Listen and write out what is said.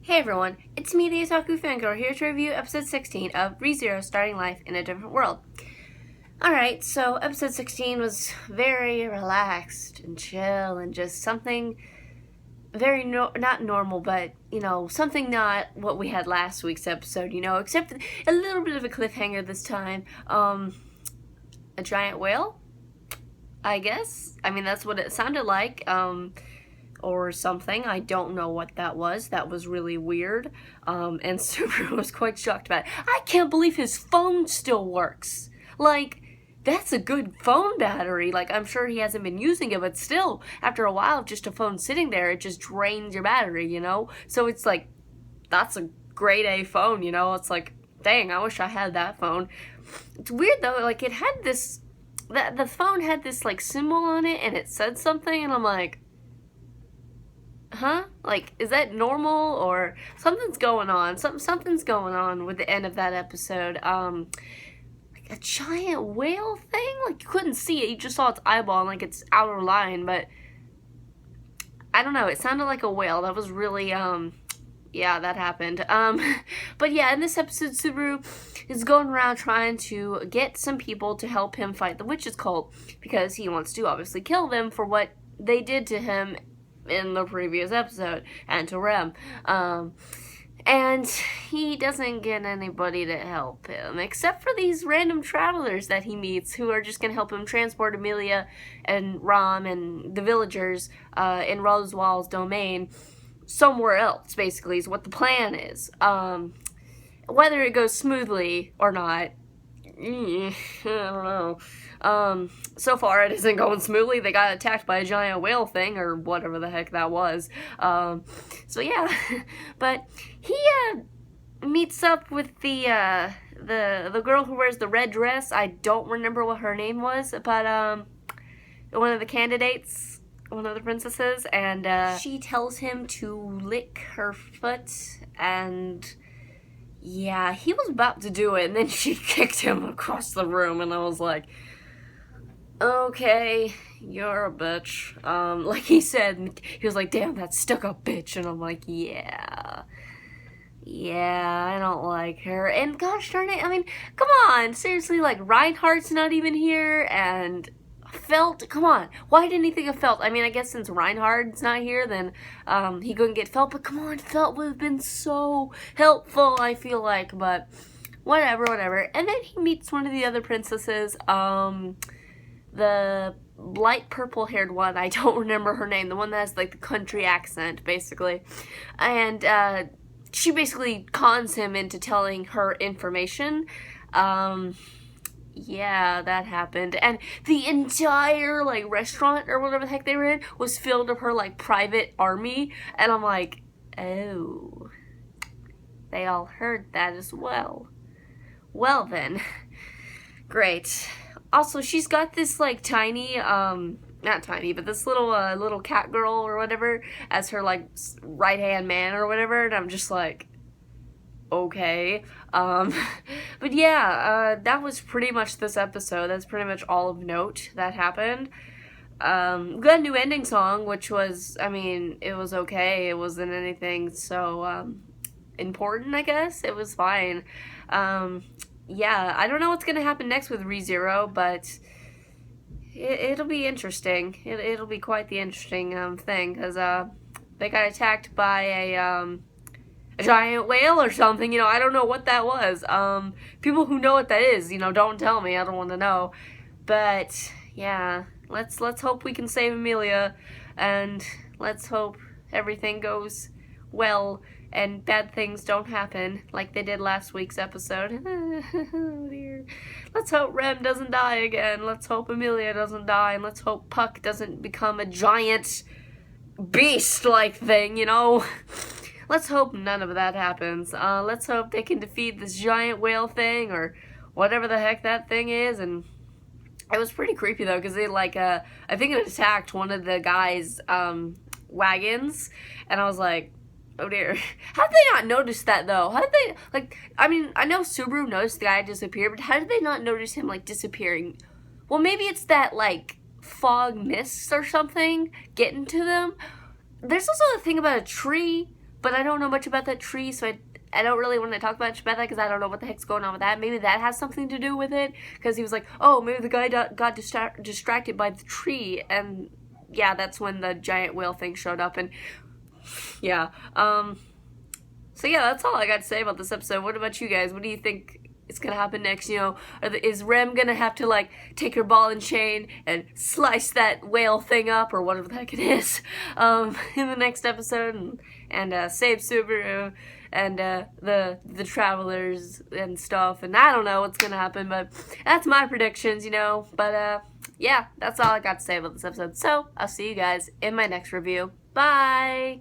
Hey everyone, it's me, the Otaku Fangirl, here to review episode 16 of ReZero Starting Life in a Different World. Alright, so episode 16 was very relaxed and chill and just something very, not normal, but, something not what we had last week's episode, except a little bit of a cliffhanger this time. A giant whale? I guess? I mean, that's what it sounded like. Or something. I don't know what that was. That was really weird. And Subaru was quite shocked about it. I can't believe his phone still works. Like, that's a good phone battery. Like, I'm sure he hasn't been using it, but still, after a while of just a phone sitting there, it just drains your battery, So it's like, that's a grade A phone, It's like, dang, I wish I had that phone. It's weird though, like, it had this, the phone had this, like, symbol on it, and it said something, and I'm like, huh? Like, is that normal or something's going on? Something's going on with the end of that episode. Like a giant whale thing? Like, you couldn't see it. You just saw its eyeball and, like, its outer line, but I don't know. It sounded like a whale. That was really, yeah, that happened. But yeah, in this episode, Subaru is going around trying to get some people to help him fight the witches cult because he wants to obviously kill them for what they did to him in the previous episode, and to Rem. And he doesn't get anybody to help him, except for these random travelers that he meets who are just going to help him transport Emilia and Ram and the villagers in Roswall's domain somewhere else, basically, is what the plan is. Whether it goes smoothly or not, I don't know. So far it isn't going smoothly. They got attacked by a giant whale thing, or whatever the heck that was. So yeah. But he, meets up with the girl who wears the red dress. I don't remember what her name was, but, one of the candidates, one of the princesses, and, she tells him to lick her foot, and yeah, he was about to do it, and then she kicked him across the room, and I was like, okay, you're a bitch. Like he said, he was like, damn, that stuck-up bitch, and I'm like, yeah, I don't like her, and gosh darn it, I mean, come on, seriously, like, Reinhardt's not even here, and Felt, come on, why didn't he think of Felt? I mean, I guess since Reinhardt's not here, then he couldn't get Felt, but come on, Felt would have been so helpful, I feel like, but whatever. And then he meets one of the other princesses, the light purple haired one, I don't remember her name, the one that has like the country accent, basically, and she basically cons him into telling her information. Yeah, that happened. And the entire, like, restaurant or whatever the heck they were in was filled with her, like, private army. And I'm like, oh, they all heard that as well. Well, then. Great. Also, she's got this, like, tiny, not tiny, but this little cat girl or whatever as her, like, right-hand man or whatever. And I'm just like, okay. But yeah, that was pretty much this episode. That's pretty much all of note that happened. We got a new ending song, which was, I mean, it was okay. It wasn't anything so, important, I guess. It was fine. Yeah, I don't know what's gonna happen next with ReZero, but it'll be interesting. It'll be quite the interesting, thing, because, they got attacked by a giant whale or something, I don't know what that was. People who know what that is, don't tell me, I don't want to know. But, yeah, let's hope we can save Emilia, and let's hope everything goes well, and bad things don't happen, like they did last week's episode. Oh dear. Let's hope Rem doesn't die again, let's hope Emilia doesn't die, and let's hope Puck doesn't become a giant beast-like thing, Let's hope none of that happens. Let's hope they can defeat this giant whale thing, or whatever the heck that thing is, and it was pretty creepy, though, because they, like, I think it attacked one of the guys' wagons, and I was like, oh dear. How did they not notice that, though? How did they, like, I mean, I know Subaru noticed the guy disappear, but how did they not notice him, like, disappearing? Well, maybe it's that, like, fog mists or something getting to them. There's also a thing about a tree but I don't know much about that tree, so I don't really want to talk much about that because I don't know what the heck's going on with that. Maybe that has something to do with it, because he was like, oh, maybe the guy got distracted by the tree, and yeah, that's when the giant whale thing showed up, and yeah. So yeah, that's all I got to say about this episode. What about you guys? What do you think is gonna happen next? You know, is Rem gonna have to like take her ball and chain and slice that whale thing up, or whatever the heck it is, in the next episode, and save Subaru and the travelers and stuff? And I don't know what's gonna happen, but that's my predictions, you know. But yeah, that's all I got to say about this episode. So I'll see you guys in my next review. Bye.